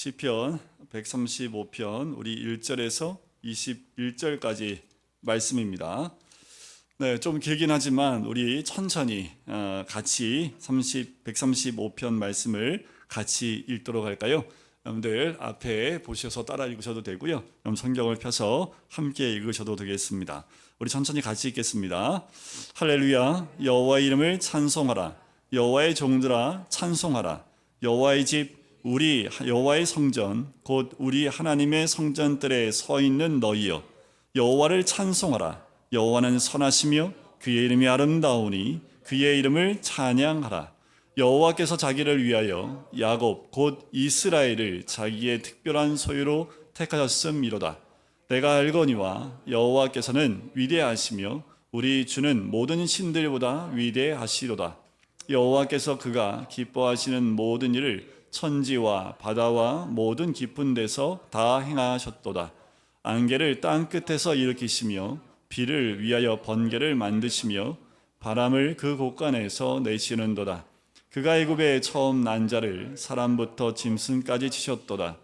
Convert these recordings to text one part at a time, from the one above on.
시편 135편 우리 1절에서 21절까지 말씀입니다. 네, 좀 길긴 하지만 우리 천천히 같이 135편 말씀을 같이 읽도록 할까요? 여러분들 앞에 보셔서 따라 읽으셔도 되고요. 그럼 성경을 펴서 함께 읽으셔도 되겠습니다. 우리 천천히 같이 읽겠습니다. 할렐루야, 여호와의 이름을 찬송하라. 여호와의 종들아 찬송하라. 여호와의 집 우리 여호와의 성전 곧 우리 하나님의 성전들에 서 있는 너희여, 여호와를 찬송하라. 여호와는 선하시며 그의 이름이 아름다우니 그의 이름을 찬양하라. 여호와께서 자기를 위하여 야곱 곧 이스라엘을 자기의 특별한 소유로 택하셨음이로다. 내가 알거니와 여호와께서는 위대하시며 우리 주는 모든 신들보다 위대하시로다. 여호와께서 그가 기뻐하시는 모든 일을 천지와 바다와 모든 깊은 데서 다 행하셨도다. 안개를 땅 끝에서 일으키시며 비를 위하여 번개를 만드시며 바람을 그 곳간에서 내시는도다. 그가 애굽에 처음 난 자를 사람부터 짐승까지 치셨도다.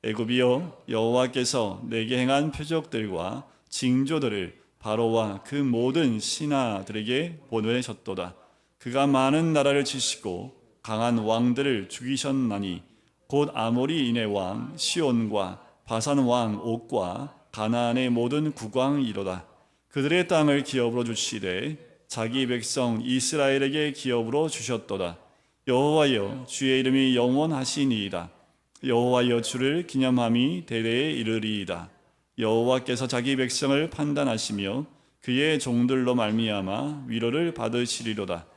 애굽이여, 여호와께서 내게 행한 표적들과 징조들을 바로와 그 모든 신하들에게 보내셨도다. 그가 많은 나라를 치시고 강한 왕들을 죽이셨나니 곧 아모리인의 왕 시온과 바산 왕 옥과 가나안의 모든 국왕이로다. 그들의 땅을 기업으로 주시되 자기 백성 이스라엘에게 기업으로 주셨도다. 여호와여, 주의 이름이 영원하시니이다. 여호와여, 주를 기념함이 대대에 이르리이다. 여호와께서 자기 백성을 판단하시며 그의 종들로 말미암아 위로를 받으시리로다.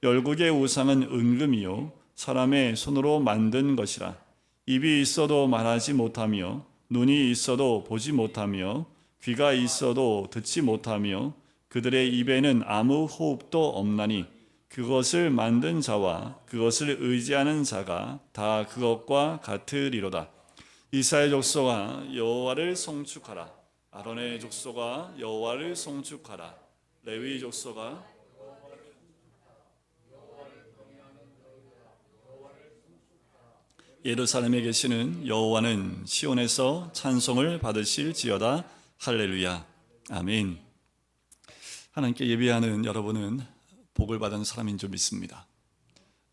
열국의 우상은 은금이요 사람의 손으로 만든 것이라. 입이 있어도 말하지 못하며 눈이 있어도 보지 못하며 귀가 있어도 듣지 못하며 그들의 입에는 아무 호흡도 없나니 그것을 만든 자와 그것을 의지하는 자가 다 그것과 같으리로다. 이스라엘 족속아, 여호와를 송축하라. 아론의 족속아, 여호와를 송축하라. 레위 족속아, 예루살렘에 계시는 여호와는 시온에서 찬송을 받으실지어다. 할렐루야, 아멘. 하나님께 예배하는 여러분은 복을 받은 사람인 줄 믿습니다.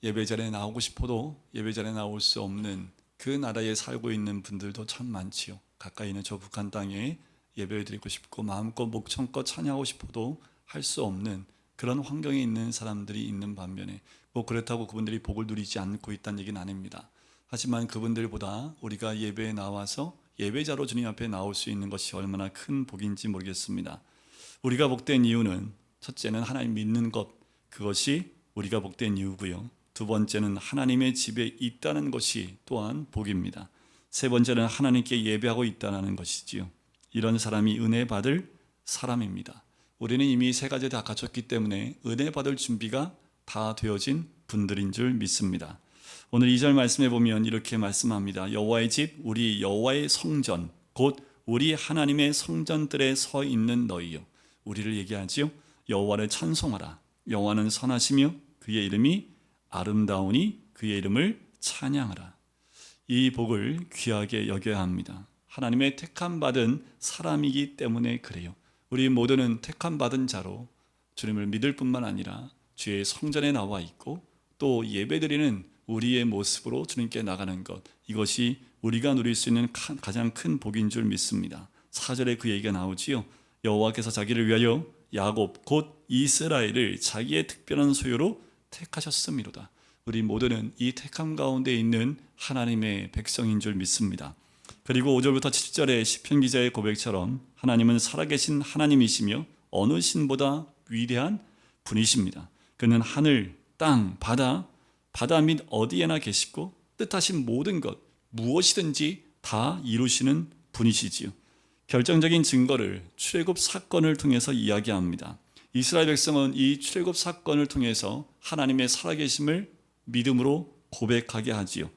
예배 자리에 나오고 싶어도 예배 자리에 나올 수 없는 그 나라에 살고 있는 분들도 참 많지요. 가까이 있는 저 북한 땅에 예배를 드리고 싶고 마음껏 목청껏 찬양하고 싶어도 할 수 없는 그런 환경에 있는 사람들이 있는 반면에 뭐 그렇다고 그분들이 복을 누리지 않고 있다는 얘기는 아닙니다. 하지만 그분들보다 우리가 예배에 나와서 예배자로 주님 앞에 나올 수 있는 것이 얼마나 큰 복인지 모르겠습니다. 우리가 복된 이유는 첫째는 하나님 믿는 것, 그것이 우리가 복된 이유고요. 두 번째는 하나님의 집에 있다는 것이 또한 복입니다. 세 번째는 하나님께 예배하고 있다는 것이지요. 이런 사람이 은혜 받을 사람입니다. 우리는 이미 세 가지 다 갖췄기 때문에 은혜 받을 준비가 다 되어진 분들인 줄 믿습니다. 오늘 2절 말씀에 보면 이렇게 말씀합니다. 여호와의 집, 우리 여호와의 성전, 곧 우리 하나님의 성전들에 서 있는 너희여. 우리를 얘기하지요. 여호와를 찬송하라. 여호와는 선하시며 그의 이름이 아름다우니 그의 이름을 찬양하라. 이 복을 귀하게 여겨야 합니다. 하나님의 택함 받은 사람이기 때문에 그래요. 우리 모두는 택함 받은 자로 주님을 믿을 뿐만 아니라 주의 성전에 나와 있고 또 예배드리는 우리의 모습으로 주님께 나가는 것, 이것이 우리가 누릴 수 있는 가장 큰 복인 줄 믿습니다. 4절에 그 얘기가 나오지요. 여호와께서 자기를 위하여 야곱 곧 이스라엘을 자기의 특별한 소유로 택하셨음이로다. 우리 모두는 이 택함 가운데 있는 하나님의 백성인 줄 믿습니다. 그리고 5절부터 7절의 시편 기자의 고백처럼 하나님은 살아계신 하나님이시며 어느 신보다 위대한 분이십니다. 그는 하늘, 땅, 바다 및 어디에나 계시고 뜻하신 모든 것 무엇이든지 다 이루시는 분이시지요. 결정적인 증거를 출애굽 사건을 통해서 이야기합니다. 이스라엘 백성은 이 출애굽 사건을 통해서 하나님의 살아계심을 믿음으로 고백하게 하지요.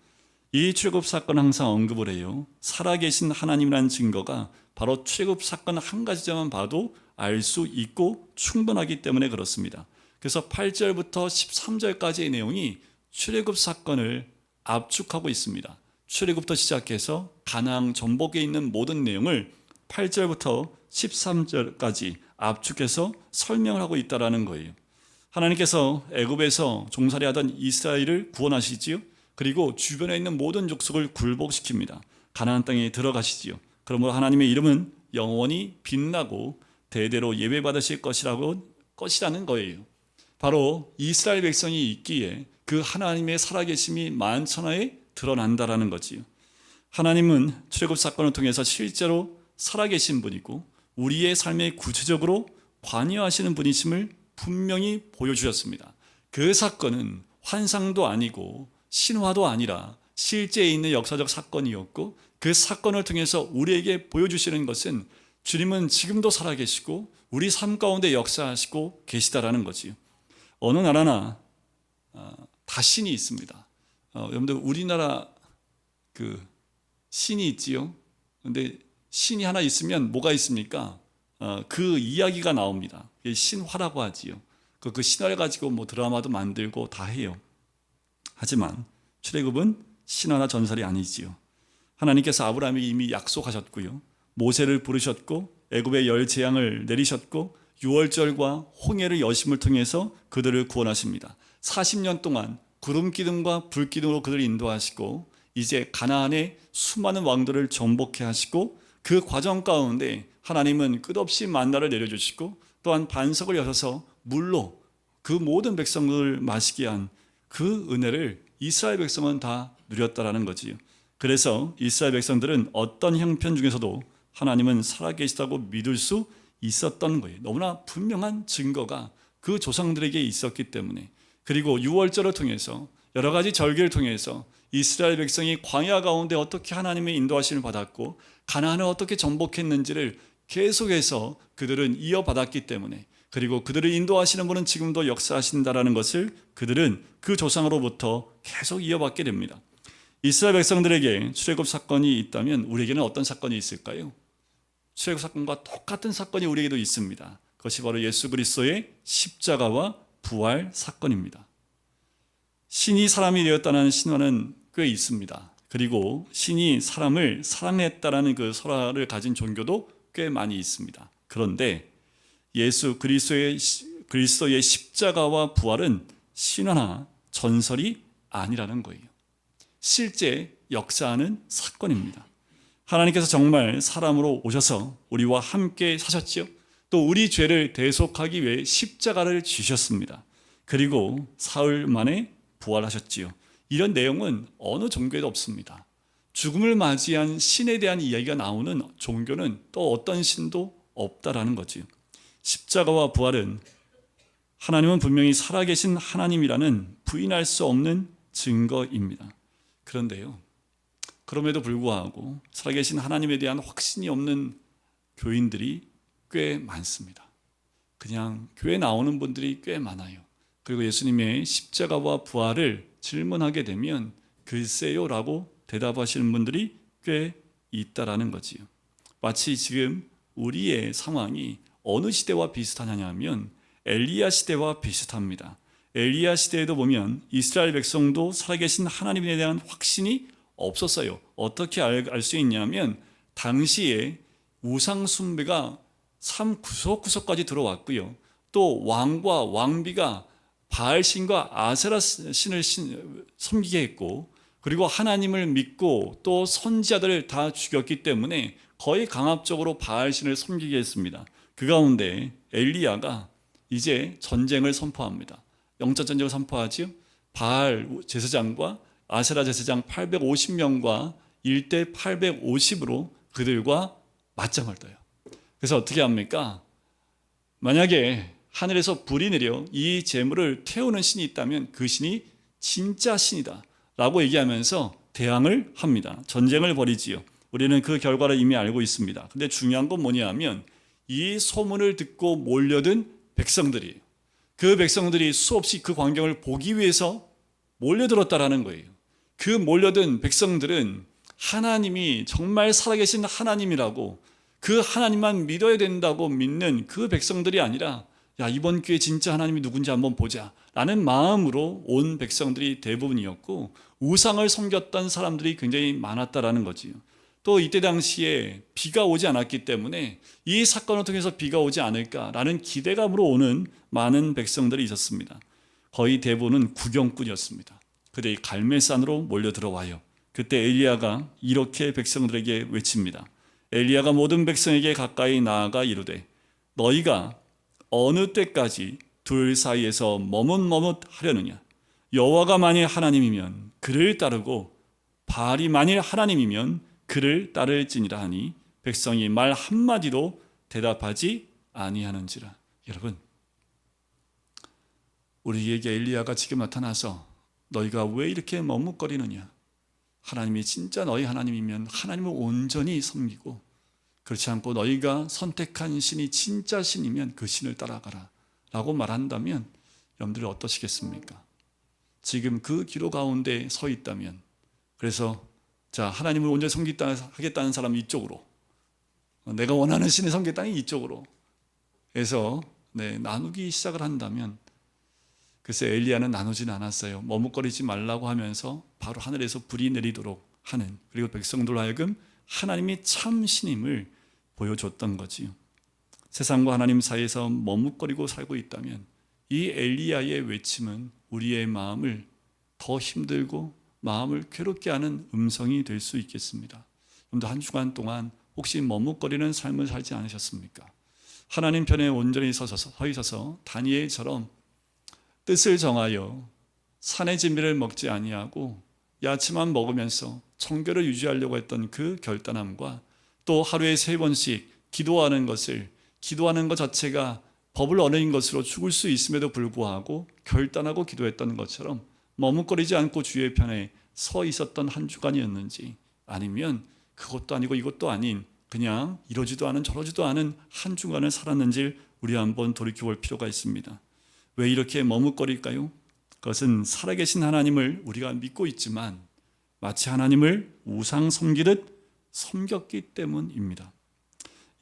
이 출애굽 사건 항상 언급을 해요. 살아계신 하나님이라는 증거가 바로 출애굽 사건 한 가지만 봐도 알 수 있고 충분하기 때문에 그렇습니다. 그래서 8절부터 13절까지의 내용이 출애굽 사건을 압축하고 있습니다. 출애굽부터 시작해서 가나안 전복에 있는 모든 내용을 8절부터 13절까지 압축해서 설명을 하고 있다라는 거예요. 하나님께서 애굽에서 종살이하던 이스라엘을 구원하시지요. 그리고 주변에 있는 모든 족속을 굴복시킵니다. 가나안 땅에 들어가시지요. 그러므로 하나님의 이름은 영원히 빛나고 대대로 예배받으실 것이라는 거예요. 바로 이스라엘 백성이 있기에 그 하나님의 살아계심이 만천하에 드러난다라는 거지요. 하나님은 출애굽 사건을 통해서 실제로 살아계신 분이고 우리의 삶에 구체적으로 관여하시는 분이심을 분명히 보여주셨습니다. 그 사건은 환상도 아니고 신화도 아니라 실제에 있는 역사적 사건이었고 그 사건을 통해서 우리에게 보여주시는 것은 주님은 지금도 살아계시고 우리 삶 가운데 역사하시고 계시다라는 거지요. 어느 나라나 다 신이 있습니다. 여러분들 우리나라 그 신이 있지요. 근데 신이 하나 있으면 뭐가 있습니까? 그 이야기가 나옵니다. 신화라고 하지요. 그 신화를 가지고 뭐 드라마도 만들고 다 해요. 하지만 출애굽은 신화나 전설이 아니지요. 하나님께서 아브라함에게 이미 약속하셨고요. 모세를 부르셨고 애굽의 열 재앙을 내리셨고 유월절과 홍해를 여심을 통해서 그들을 구원하십니다. 40년 동안 구름 기둥과 불 기둥으로 그들을 인도하시고 이제 가나안의 수많은 왕들을 정복해 하시고 그 과정 가운데 하나님은 끝없이 만나를 내려주시고 또한 반석을 여셔서 물로 그 모든 백성들을 마시게 한 그 은혜를 이스라엘 백성은 다 누렸다라는 거지요. 그래서 이스라엘 백성들은 어떤 형편 중에서도 하나님은 살아계시다고 믿을 수 있었던 거예요. 너무나 분명한 증거가 그 조상들에게 있었기 때문에. 그리고 유월절을 통해서 여러 가지 절기를 통해서 이스라엘 백성이 광야 가운데 어떻게 하나님의 인도하심을 받았고 가나안을 어떻게 정복했는지를 계속해서 그들은 이어받았기 때문에, 그리고 그들을 인도하시는 분은 지금도 역사하신다라는 것을 그들은 그 조상으로부터 계속 이어받게 됩니다. 이스라엘 백성들에게 출애굽 사건이 있다면 우리에게는 어떤 사건이 있을까요? 출애굽 사건과 똑같은 사건이 우리에게도 있습니다. 그것이 바로 예수 그리스도의 십자가와 부활 사건입니다. 신이 사람이 되었다는 신화는 꽤 있습니다. 그리고 신이 사람을 사랑했다라는 그 설화를 가진 종교도 꽤 많이 있습니다. 그런데 예수 그리스도의 십자가와 부활은 신화나 전설이 아니라는 거예요. 실제 역사하는 사건입니다. 하나님께서 정말 사람으로 오셔서 우리와 함께 사셨지요. 또 우리 죄를 대속하기 위해 십자가를 지셨습니다. 그리고 사흘 만에 부활하셨지요. 이런 내용은 어느 종교에도 없습니다. 죽음을 맞이한 신에 대한 이야기가 나오는 종교는 또 어떤 신도 없다라는 거지요. 십자가와 부활은 하나님은 분명히 살아계신 하나님이라는 부인할 수 없는 증거입니다. 그런데요, 그럼에도 불구하고 살아계신 하나님에 대한 확신이 없는 교인들이 꽤 많습니다. 그냥 교회 나오는 분들이 꽤 많아요. 그리고 예수님의 십자가와 부활을 질문하게 되면 글쎄요 라고 대답하시는 분들이 꽤 있다라는 거지요. 마치 지금 우리의 상황이 어느 시대와 비슷하냐면 엘리야 시대와 비슷합니다. 엘리야 시대에도 보면 이스라엘 백성도 살아계신 하나님에 대한 확신이 없었어요. 어떻게 알 수 있냐면 당시에 우상 숭배가 삶 구석구석까지 들어왔고요. 또 왕과 왕비가 바알 신과 아세라 신을 섬기게 했고, 그리고 하나님을 믿고 또 선지자들을 다 죽였기 때문에 거의 강압적으로 바알 신을 섬기게 했습니다. 그 가운데 엘리야가 이제 전쟁을 선포합니다. 영적 전쟁을 선포하지요. 바알 제사장과 아세라 제사장 850명과 1대 850으로 그들과 맞짱을 떠요. 그래서 어떻게 합니까? 만약에 하늘에서 불이 내려 이 재물을 태우는 신이 있다면 그 신이 진짜 신이다 라고 얘기하면서 대항을 합니다. 전쟁을 벌이지요. 우리는 그 결과를 이미 알고 있습니다. 근데 중요한 건 뭐냐면 이 소문을 듣고 몰려든 백성들이에요. 그 백성들이 수없이 그 광경을 보기 위해서 몰려들었다라는 거예요. 그 몰려든 백성들은 하나님이 정말 살아계신 하나님이라고, 그 하나님만 믿어야 된다고 믿는 그 백성들이 아니라, 야, 이번 기회에 진짜 하나님이 누군지 한번 보자 라는 마음으로 온 백성들이 대부분이었고, 우상을 섬겼던 사람들이 굉장히 많았다라는 거지요. 또 이때 당시에 비가 오지 않았기 때문에 이 사건을 통해서 비가 오지 않을까라는 기대감으로 오는 많은 백성들이 있었습니다. 거의 대부분은 구경꾼이었습니다. 그들이 갈멜산으로 몰려 들어와요. 그때 엘리야가 이렇게 백성들에게 외칩니다. 엘리야가 모든 백성에게 가까이 나아가 이르되, 너희가 어느 때까지 둘 사이에서 머뭇머뭇하려느냐? 여호와가 만일 하나님이면 그를 따르고 바알이 만일 하나님이면 그를 따를지니라 하니 백성이 말 한마디도 대답하지 아니하는지라. 여러분, 우리에게 엘리야가 지금 나타나서 너희가 왜 이렇게 머뭇거리느냐? 하나님이 진짜 너희 하나님이면 하나님을 온전히 섬기고, 그렇지 않고 너희가 선택한 신이 진짜 신이면 그 신을 따라가라 라고 말한다면 여러분들이 어떠시겠습니까? 지금 그 기로 가운데 서 있다면, 그래서 자, 하나님을 온전히 섬기겠다는 사람은 이쪽으로, 내가 원하는 신을 섬기겠다는 이쪽으로 해서 나누기 시작을 한다면, 글쎄 엘리야는 나누지는 않았어요. 머뭇거리지 말라고 하면서 바로 하늘에서 불이 내리도록 하는, 그리고 백성들로 하여금 하나님이 참 신임을 보여줬던 거지요. 세상과 하나님 사이에서 머뭇거리고 살고 있다면 이 엘리야의 외침은 우리의 마음을 더 힘들고 마음을 괴롭게 하는 음성이 될 수 있겠습니다. 여러분들 한 주간 동안 혹시 머뭇거리는 삶을 살지 않으셨습니까? 하나님 편에 온전히 서 있어서 다니엘처럼 뜻을 정하여 산의 진미를 먹지 아니하고 야채만 먹으면서 청결을 유지하려고 했던 그 결단함과, 또 하루에 3번씩 기도하는 것 자체가 법을 어긴 것으로 죽을 수 있음에도 불구하고 결단하고 기도했던 것처럼 머뭇거리지 않고 주의 편에 서 있었던 한 주간이었는지, 아니면 그것도 아니고 이것도 아닌 그냥 이러지도 않은 저러지도 않은 한 주간을 살았는지 우리 한번 돌이켜볼 필요가 있습니다. 왜 이렇게 머뭇거릴까요? 그것은 살아계신 하나님을 우리가 믿고 있지만 마치 하나님을 우상 섬기듯 섬겼기 때문입니다.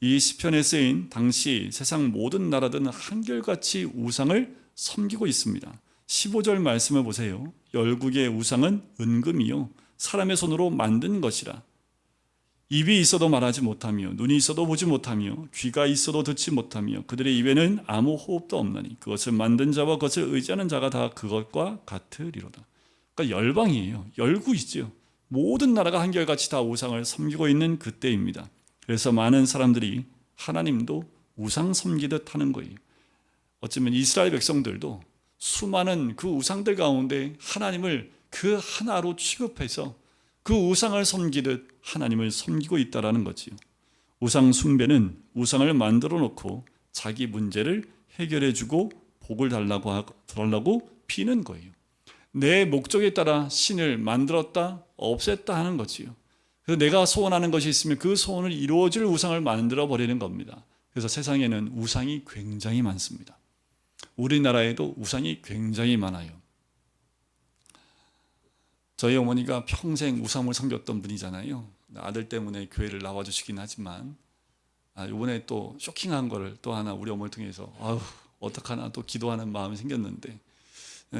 이 시편에 쓰인 당시 세상 모든 나라들은 한결같이 우상을 섬기고 있습니다. 15절 말씀을 보세요. 열국의 우상은 은금이요 사람의 손으로 만든 것이라. 입이 있어도 말하지 못하며 눈이 있어도 보지 못하며 귀가 있어도 듣지 못하며 그들의 입에는 아무 호흡도 없나니 그것을 만든 자와 그것을 의지하는 자가 다 그것과 같으리로다. 그러니까 열방이에요. 열국이죠. 모든 나라가 한결같이 다 우상을 섬기고 있는 그때입니다. 그래서 많은 사람들이 하나님도 우상 섬기듯 하는 거예요. 어쩌면 이스라엘 백성들도 수많은 그 우상들 가운데 하나님을 그 하나로 취급해서 그 우상을 섬기듯 하나님을 섬기고 있다는 거지요. 우상 숭배는 우상을 만들어 놓고 자기 문제를 해결해 주고 복을 달라고 비는 거예요. 내 목적에 따라 신을 만들었다 없앴다 하는 거지요. 그래서 내가 소원하는 것이 있으면 그 소원을 이루어질 우상을 만들어 버리는 겁니다. 그래서 세상에는 우상이 굉장히 많습니다. 우리나라에도 우상이 굉장히 많아요. 저희 어머니가 평생 우상을 섬겼던 분이잖아요. 아들 때문에 교회를 나와주시긴 하지만 이번에 또 쇼킹한 거를 또 하나 우리 어머니를 통해서 어떡하나 또 기도하는 마음이 생겼는데,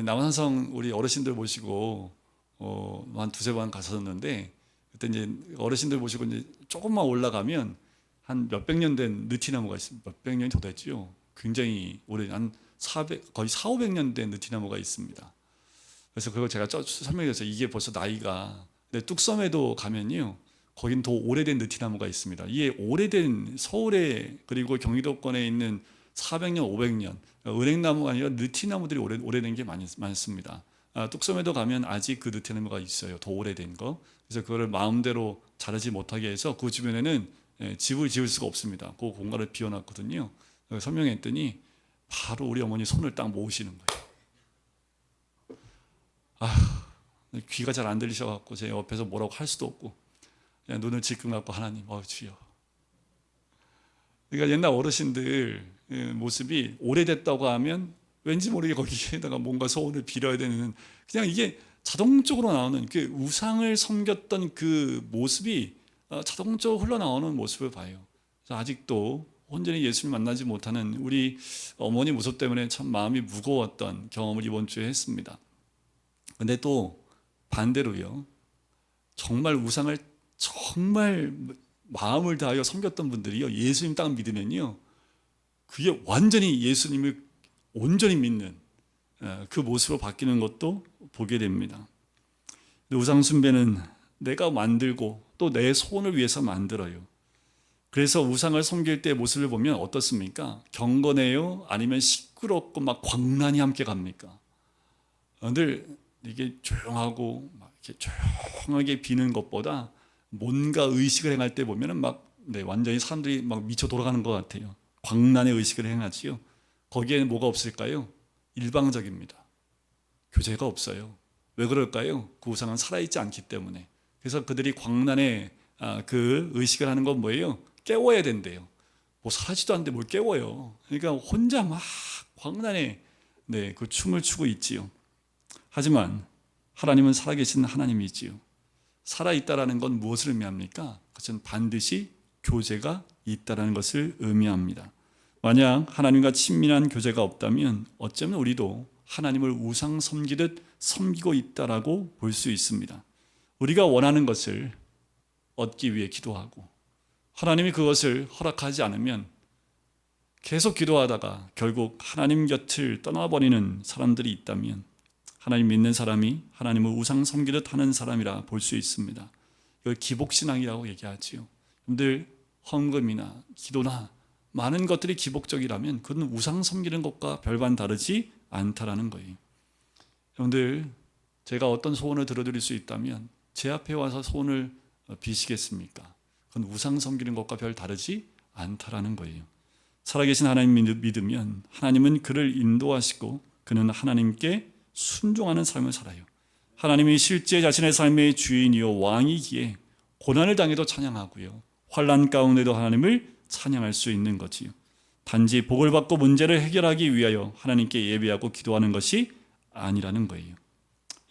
남한성 우리 어르신들 모시고 한 2-3번 갔었는데, 그때 이제 어르신들 모시고 이제 조금만 올라가면 한 몇백 년 된 느티나무가 있습니다. 몇백 년이 더 됐죠. 굉장히 오래, 한 400, 거의 400-500년 된 느티나무가 있습니다. 그래서 그걸 제가 설명해서 이게 벌써 나이가, 근데 뚝섬에도 가면요, 거긴 더 오래된 느티나무가 있습니다. 이게 오래된 서울에 그리고 경기도권에 있는 400년, 500년 은행나무가 아니라 느티나무들이 오래된 게 많습니다. 뚝섬에도 가면 아직 그 느티나무가 있어요. 더 오래된 거. 그래서 그거를 마음대로 자라지 못하게 해서 그 주변에는 집을 지을 수가 없습니다. 그 공간을 비워놨거든요. 설명했더니 바로 우리 어머니 손을 딱 모으시는 거예요. 귀가 잘 안 들리셔갖고 제 옆에서 뭐라고 할 수도 없고 그냥 눈을 질끈 감고 하나님 주여. 그러니까 옛날 어르신들 모습이 오래됐다고 하면 왠지 모르게 거기에다가 뭔가 소원을 빌어야 되는, 그냥 이게 자동적으로 나오는 그 우상을 섬겼던 그 모습이 자동적으로 흘러나오는 모습을 봐요. 아직도 온전히 예수를 만나지 못하는 우리 어머니 모습 때문에 참 마음이 무거웠던 경험을 이번 주에 했습니다. 근데 또 반대로요, 정말 우상을 정말 마음을 다하여 섬겼던 분들이요, 예수님 딱 믿으면요, 그게 완전히 예수님을 온전히 믿는 그 모습으로 바뀌는 것도 보게 됩니다. 우상 숭배는 내가 만들고 또 내 소원을 위해서 만들어요. 그래서 우상을 섬길 때 모습을 보면 어떻습니까? 경건해요? 아니면 시끄럽고 막 광란이 함께 갑니까? 늘 이게 조용하고 막 이렇게 조용하게 비는 것보다 뭔가 의식을 행할 때 보면은 완전히 사람들이 막 미쳐 돌아가는 것 같아요. 광란의 의식을 행하지요. 거기에는 뭐가 없을까요? 일방적입니다. 교제가 없어요. 왜 그럴까요? 그 우상은 살아있지 않기 때문에. 그래서 그들이 광란의 그 의식을 하는 건 뭐예요? 깨워야 된대요. 뭐 사라지도 않는데 뭘 깨워요. 그러니까 혼자 막 광란에 그 춤을 추고 있지요. 하지만 하나님은 살아계신 하나님이지요. 살아있다라는 건 무엇을 의미합니까? 그것은 반드시 교제가 있다라는 것을 의미합니다. 만약 하나님과 친밀한 교제가 없다면 어쩌면 우리도 하나님을 우상 섬기듯 섬기고 있다라고 볼 수 있습니다. 우리가 원하는 것을 얻기 위해 기도하고 하나님이 그것을 허락하지 않으면 계속 기도하다가 결국 하나님 곁을 떠나버리는 사람들이 있다면 하나님 믿는 사람이 하나님을 우상 섬기듯 하는 사람이라 볼 수 있습니다. 이걸 기복신앙이라고 얘기하지요. 여러분들 헌금이나 기도나 많은 것들이 기복적이라면 그건 우상 섬기는 것과 별반 다르지 않다라는 거예요. 여러분들 제가 어떤 소원을 들어드릴 수 있다면 제 앞에 와서 소원을 비시겠습니까? 그건 우상 섬기는 것과 별 다르지 않다라는 거예요. 살아계신 하나님 믿으면 하나님은 그를 인도하시고 그는 하나님께 순종하는 삶을 살아요. 하나님이 실제 자신의 삶의 주인이요 왕이기에 고난을 당해도 찬양하고요, 환난 가운데도 하나님을 찬양할 수 있는 거지요. 단지 복을 받고 문제를 해결하기 위하여 하나님께 예배하고 기도하는 것이 아니라는 거예요.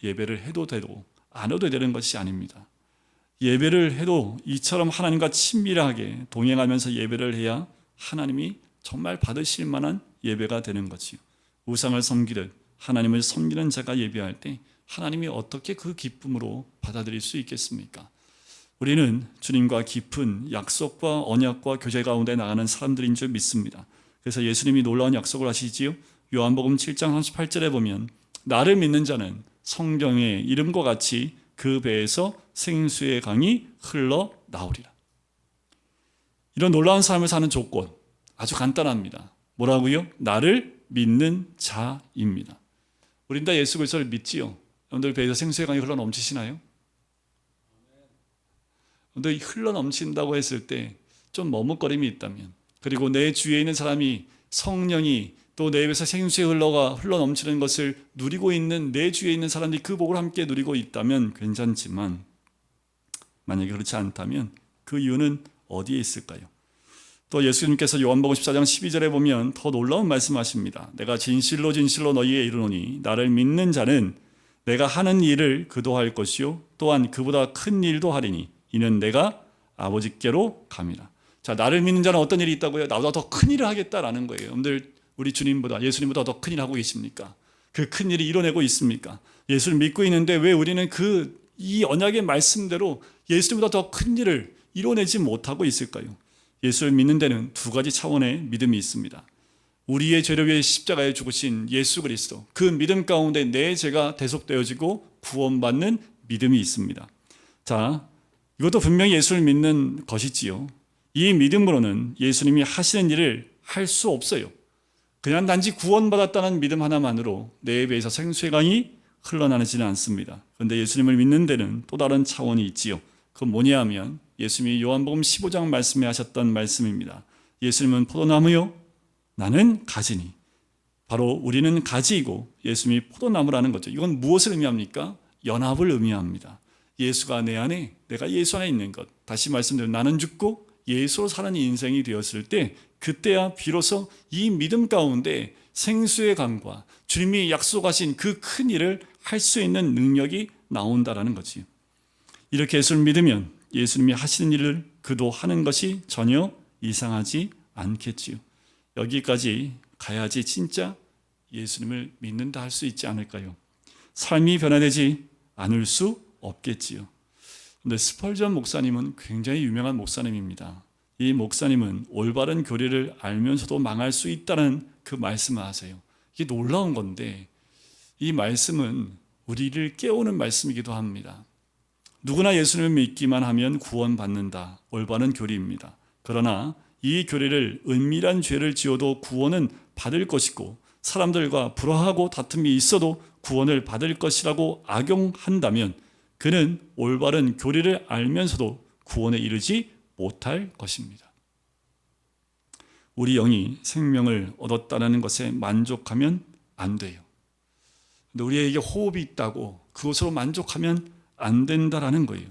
예배를 해도 되고 안 해도 되는 것이 아닙니다. 예배를 해도 이처럼 하나님과 친밀하게 동행하면서 예배를 해야 하나님이 정말 받으실 만한 예배가 되는 거지요. 우상을 섬기듯 하나님을 섬기는 자가 예배할 때 하나님이 어떻게 그 기쁨으로 받아들일 수 있겠습니까? 우리는 주님과 깊은 약속과 언약과 교제 가운데 나가는 사람들인 줄 믿습니다. 그래서 예수님이 놀라운 약속을 하시지요. 요한복음 7장 38절에 보면 나를 믿는 자는 성경의 이름과 같이 그 배에서 생수의 강이 흘러나오리라. 이런 놀라운 삶을 사는 조건 아주 간단합니다. 뭐라고요? 나를 믿는 자입니다. 우린 다 예수 그리스도를 믿지요. 여러분들 배에서 생수의 강이 흘러넘치시나요? 근데 흘러넘친다고 했을 때 좀 머뭇거림이 있다면, 그리고 내 주위에 있는 사람이 성령이 또 내 입에서 생수의 흘러넘치는 것을 누리고 있는 내 주위에 있는 사람들이 그 복을 함께 누리고 있다면 괜찮지만, 만약에 그렇지 않다면 그 이유는 어디에 있을까요? 또 예수님께서 요한복음 14장 12절에 보면 더 놀라운 말씀하십니다. 내가 진실로 진실로 너희에게 이르노니 나를 믿는 자는 내가 하는 일을 그도 할 것이요 또한 그보다 큰 일도 하리니 이는 내가 아버지께로 감이라. 자, 나를 믿는 자는 어떤 일이 있다고요? 나보다 더 큰 일을 하겠다라는 거예요. 여러분들 우리 주님보다, 예수님보다 더 큰 일 하고 계십니까? 그 큰 일이 이뤄내고 있습니까? 예수를 믿고 있는데 왜 우리는 이 언약의 말씀대로 예수님보다 더 큰 일을 이뤄내지 못하고 있을까요? 예수를 믿는 데는 두 가지 차원의 믿음이 있습니다. 우리의 죄를 위해 십자가에 죽으신 예수 그리스도, 그 믿음 가운데 내 죄가 대속되어지고 구원받는 믿음이 있습니다. 자, 이것도 분명히 예수를 믿는 것이지요. 이 믿음으로는 예수님이 하시는 일을 할 수 없어요. 그냥 단지 구원받았다는 믿음 하나만으로 내 배에서 생수의 강이 흘러나지는 않습니다. 그런데 예수님을 믿는 데는 또 다른 차원이 있지요. 그건 뭐냐 하면 예수님이 요한복음 15장 말씀에 하셨던 말씀입니다. 예수님은 포도나무요, 나는 가지니. 바로 우리는 가지이고 예수님이 포도나무라는 거죠. 이건 무엇을 의미합니까? 연합을 의미합니다. 예수가 내 안에, 내가 예수 안에 있는 것. 다시 말씀드리면 나는 죽고 예수로 사는 인생이 되었을 때 그때야 비로소 이 믿음 가운데 생수의 강과 주님이 약속하신 그 큰 일을 할 수 있는 능력이 나온다라는 거지. 이렇게 예수를 믿으면 예수님이 하시는 일을 그도 하는 것이 전혀 이상하지 않겠지요. 여기까지 가야지 진짜 예수님을 믿는다 할 수 있지 않을까요? 삶이 변화되지 않을 수 없겠지요. 근데 스펄전 목사님은 굉장히 유명한 목사님입니다. 이 목사님은 올바른 교리를 알면서도 망할 수 있다는 그 말씀을 하세요. 이게 놀라운 건데 이 말씀은 우리를 깨우는 말씀이기도 합니다. 누구나 예수님을 믿기만 하면 구원받는다. 올바른 교리입니다. 그러나 이 교리를 은밀한 죄를 지어도 구원은 받을 것이고 사람들과 불화하고 다툼이 있어도 구원을 받을 것이라고 악용한다면 그는 올바른 교리를 알면서도 구원에 이르지 못할 것입니다. 우리 영이 생명을 얻었다는 것에 만족하면 안 돼요. 근데 우리에게 호흡이 있다고 그것으로 만족하면 안 된다라는 거예요.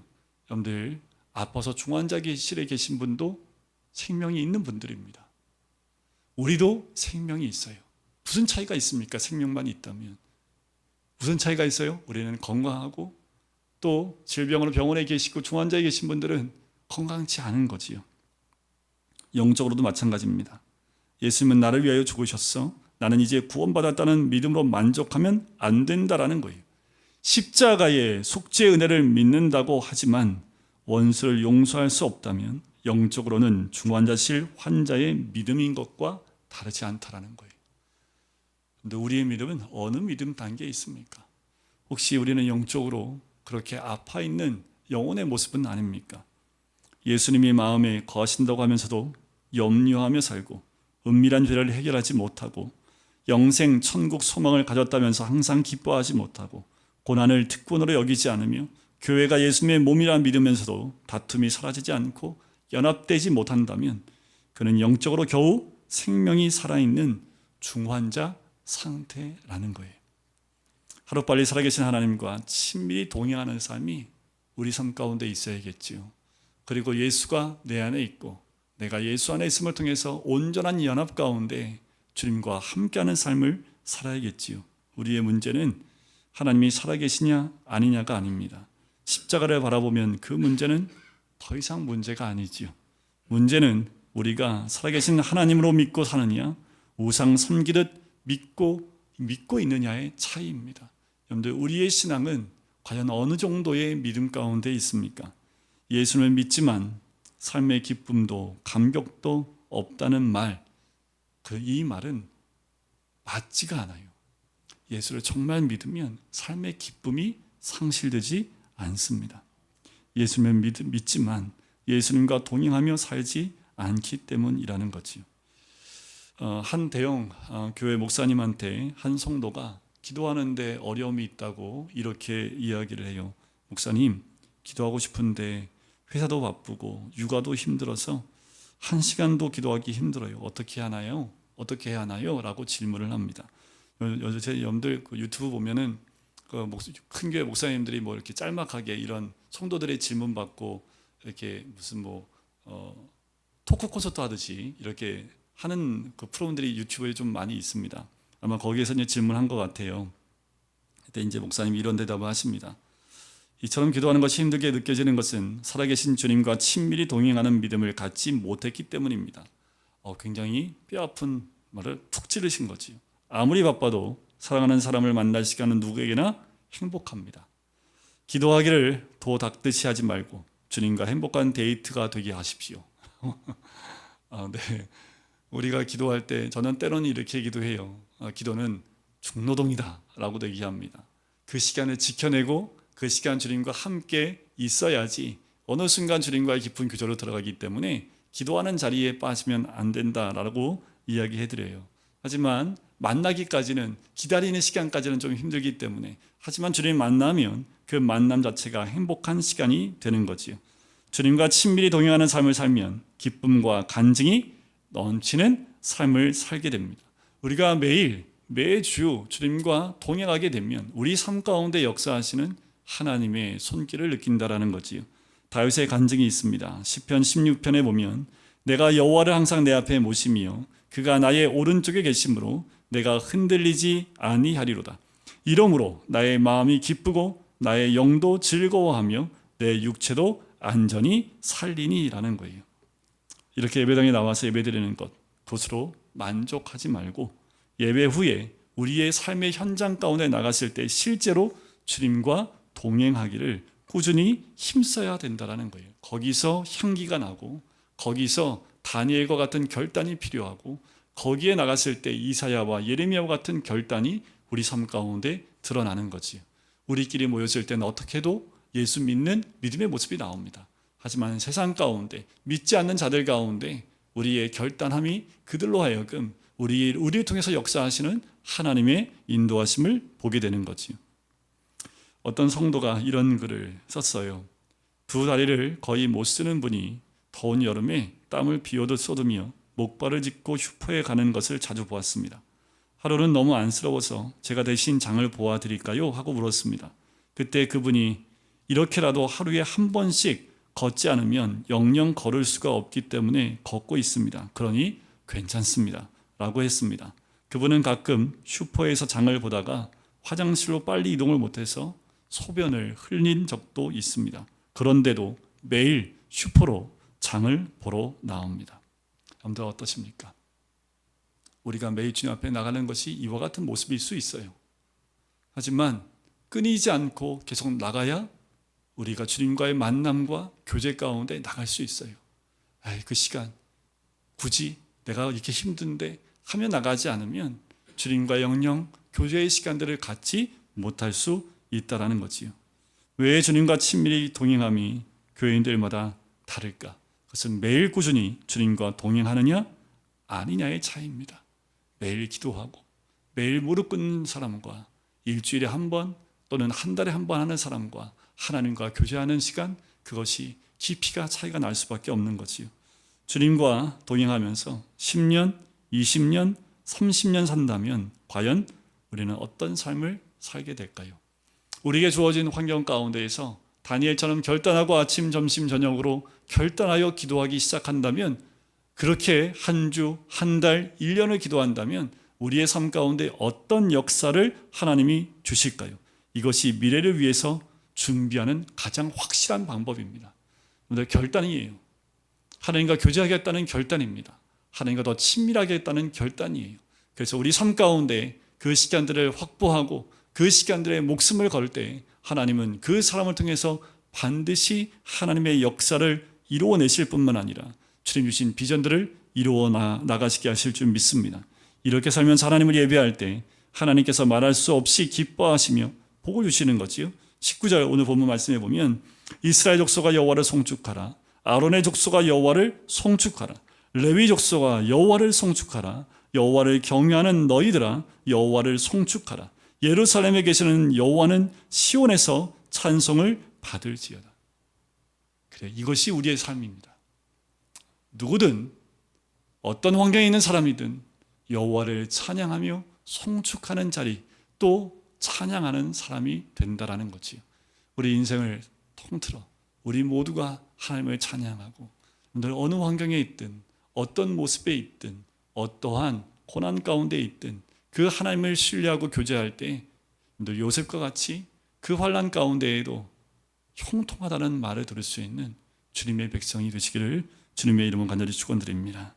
여러분들 아파서 중환자실에 계신 분도 생명이 있는 분들입니다. 우리도 생명이 있어요. 무슨 차이가 있습니까? 생명만 있다면. 무슨 차이가 있어요? 우리는 건강하고 또 질병으로 병원에 계시고 중환자에 계신 분들은 건강치 않은 거지요. 영적으로도 마찬가지입니다. 예수님은 나를 위하여 죽으셨어. 나는 이제 구원받았다는 믿음으로 만족하면 안 된다라는 거예요. 십자가의 속죄의 은혜를 믿는다고 하지만 원수를 용서할 수 없다면 영적으로는 중환자실 환자의 믿음인 것과 다르지 않다라는 거예요. 그런데 우리의 믿음은 어느 믿음 단계에 있습니까? 혹시 우리는 영적으로 그렇게 아파 있는 영혼의 모습은 아닙니까? 예수님이 마음에 거하신다고 하면서도 염려하며 살고 은밀한 죄를 해결하지 못하고 영생 천국 소망을 가졌다면서 항상 기뻐하지 못하고 고난을 특권으로 여기지 않으며 교회가 예수님의 몸이라 믿으면서도 다툼이 사라지지 않고 연합되지 못한다면 그는 영적으로 겨우 생명이 살아있는 중환자 상태라는 거예요. 하루빨리 살아계신 하나님과 친밀히 동행하는 삶이 우리 삶 가운데 있어야겠지요. 그리고 예수가 내 안에 있고 내가 예수 안에 있음을 통해서 온전한 연합 가운데 주님과 함께하는 삶을 살아야겠지요. 우리의 문제는 하나님이 살아계시냐 아니냐가 아닙니다. 십자가를 바라보면 그 문제는 더 이상 문제가 아니지요. 문제는 우리가 살아계신 하나님으로 믿고 사느냐 우상 섬기듯 믿고 있느냐의 차이입니다. 여러분들 우리의 신앙은 과연 어느 정도의 믿음 가운데 있습니까? 예수를 믿지만 삶의 기쁨도 감격도 없다는 말, 이 말은 맞지가 않아요. 예수를 정말 믿으면 삶의 기쁨이 상실되지 않습니다. 예수를 믿지만 예수님과 동행하며 살지 않기 때문이라는 거지요. 한 대형 교회 목사님한테 한 성도가 기도하는데 어려움이 있다고 이렇게 이야기를 해요. 목사님, 기도하고 싶은데 회사도 바쁘고 육아도 힘들어서 1시간도 기도하기 힘들어요. 어떻게 하나요? 어떻게 해야 하나요? 라고 질문을 합니다. 요새 여러분들 유튜브 보면은 큰 교회 목사님들이 뭐 이렇게 짤막하게 이런 성도들의 질문 받고 이렇게 무슨 토크 콘서트 하듯이 이렇게 하는 그 프로그램들이 유튜브에 좀 많이 있습니다. 아마 거기에서 이제 질문한 것 같아요. 그때 이제 목사님이 이런 대답을 하십니다. 이처럼 기도하는 것이 힘들게 느껴지는 것은 살아계신 주님과 친밀히 동행하는 믿음을 갖지 못했기 때문입니다. 굉장히 뼈아픈 말을 툭 찌르신 거지요. 아무리 바빠도 사랑하는 사람을 만날 시간은 누구에게나 행복합니다. 기도하기를 도 닦듯이 하지 말고 주님과 행복한 데이트가 되게 하십시오. 네. 우리가 기도할 때 저는 때로는 이렇게 기도해요. 기도는 중노동이다 라고도 얘기합니다. 그 시간을 지켜내고 그 시간 주님과 함께 있어야지 어느 순간 주님과의 깊은 교제로 들어가기 때문에 기도하는 자리에 빠지면 안 된다라고 이야기해드려요. 하지만 만나기까지는 기다리는 시간까지는 좀 힘들기 때문에 하지만 주님 만나면 그 만남 자체가 행복한 시간이 되는 거지요. 주님과 친밀히 동행하는 삶을 살면 기쁨과 간증이 넘치는 삶을 살게 됩니다. 우리가 매주 주님과 동행하게 되면 우리 삶 가운데 역사하시는 하나님의 손길을 느낀다라는 거지요. 다윗의 간증이 있습니다. 시편 16편에 보면 내가 여호와를 항상 내 앞에 모시며 그가 나의 오른쪽에 계심으로 내가 흔들리지 아니하리로다. 이러므로 나의 마음이 기쁘고 나의 영도 즐거워하며 내 육체도 안전히 살리니라는 거예요. 이렇게 예배당에 나와서 예배드리는 것, 그것으로 만족하지 말고 예배 후에 우리의 삶의 현장 가운데 나갔을 때 실제로 주님과 동행하기를 꾸준히 힘써야 된다는 거예요. 거기서 향기가 나고 거기서 다니엘과 같은 결단이 필요하고 거기에 나갔을 때 이사야와 예레미야와 같은 결단이 우리 삶 가운데 드러나는 거지요. 우리끼리 모였을 때는 어떻게 해도 예수 믿는 믿음의 모습이 나옵니다. 하지만 세상 가운데 믿지 않는 자들 가운데 우리의 결단함이 그들로 하여금 우리를 통해서 역사하시는 하나님의 인도하심을 보게 되는 거지요. 어떤 성도가 이런 글을 썼어요. 두 다리를 거의 못 쓰는 분이 더운 여름에 땀을 비오듯 쏟으며 목발을 짚고 슈퍼에 가는 것을 자주 보았습니다. 하루는 너무 안쓰러워서 제가 대신 장을 보아드릴까요? 하고 물었습니다. 그때 그분이 이렇게라도 하루에 한 번씩 걷지 않으면 영영 걸을 수가 없기 때문에 걷고 있습니다. 그러니 괜찮습니다. 라고 했습니다. 그분은 가끔 슈퍼에서 장을 보다가 화장실로 빨리 이동을 못해서 소변을 흘린 적도 있습니다. 그런데도 매일 슈퍼로 장을 보러 나옵니다. 여러분들 어떠십니까? 우리가 매일 주님 앞에 나가는 것이 이와 같은 모습일 수 있어요. 하지만 끊이지 않고 계속 나가야 우리가 주님과의 만남과 교제 가운데 나갈 수 있어요. 그 시간 굳이 내가 이렇게 힘든데 하며 나가지 않으면 주님과 영영 교제의 시간들을 갖지 못할 수 있다라는 거지요. 왜 주님과 친밀히 동행함이 교회인들마다 다를까? 그것은 매일 꾸준히 주님과 동행하느냐 아니냐의 차이입니다. 매일 기도하고 매일 무릎 꿇는 사람과 일주일에 한 번 또는 한 달에 한 번 하는 사람과 하나님과 교제하는 시간, 그것이 깊이가 차이가 날 수밖에 없는 거지요. 주님과 동행하면서 10년, 20년, 30년 산다면 과연 우리는 어떤 삶을 살게 될까요? 우리에게 주어진 환경 가운데에서 다니엘처럼 결단하고 아침, 점심, 저녁으로 결단하여 기도하기 시작한다면, 그렇게 한 주, 한 달, 1년을 기도한다면 우리의 삶 가운데 어떤 역사를 하나님이 주실까요? 이것이 미래를 위해서 준비하는 가장 확실한 방법입니다. 결단이에요. 하나님과 교제하겠다는 결단입니다. 하나님과 더 친밀하겠다는 결단이에요. 그래서 우리 삶 가운데 그 시간들을 확보하고 그 시간들에 목숨을 걸 때 하나님은 그 사람을 통해서 반드시 하나님의 역사를 이루어내실 뿐만 아니라 주님 주신 비전들을 이루어 나가시게 하실 줄 믿습니다. 이렇게 살면서 하나님을 예배할 때 하나님께서 말할 수 없이 기뻐하시며 복을 주시는 거지요. 19절 오늘 본문 말씀해 보면 이스라엘 족속아 여호와를 송축하라. 아론의 족속아 여호와를 송축하라. 레위 족속아 여호와를 송축하라. 여호와를 경외하는 너희들아 여호와를 송축하라. 예루살렘에 계시는 여호와는 시온에서 찬송을 받을지어다. 그래, 이것이 우리의 삶입니다. 누구든 어떤 환경에 있는 사람이든 여호와를 찬양하며 송축하는 자리, 또 찬양하는 사람이 된다라는 거지요. 우리 인생을 통틀어 우리 모두가 하나님을 찬양하고 늘 어느 환경에 있든 어떤 모습에 있든 어떠한 고난 가운데 있든 그 하나님을 신뢰하고 교제할 때 늘 요셉과 같이 그 환난 가운데에도 형통하다는 말을 들을 수 있는 주님의 백성이 되시기를 주님의 이름으로 간절히 축원드립니다.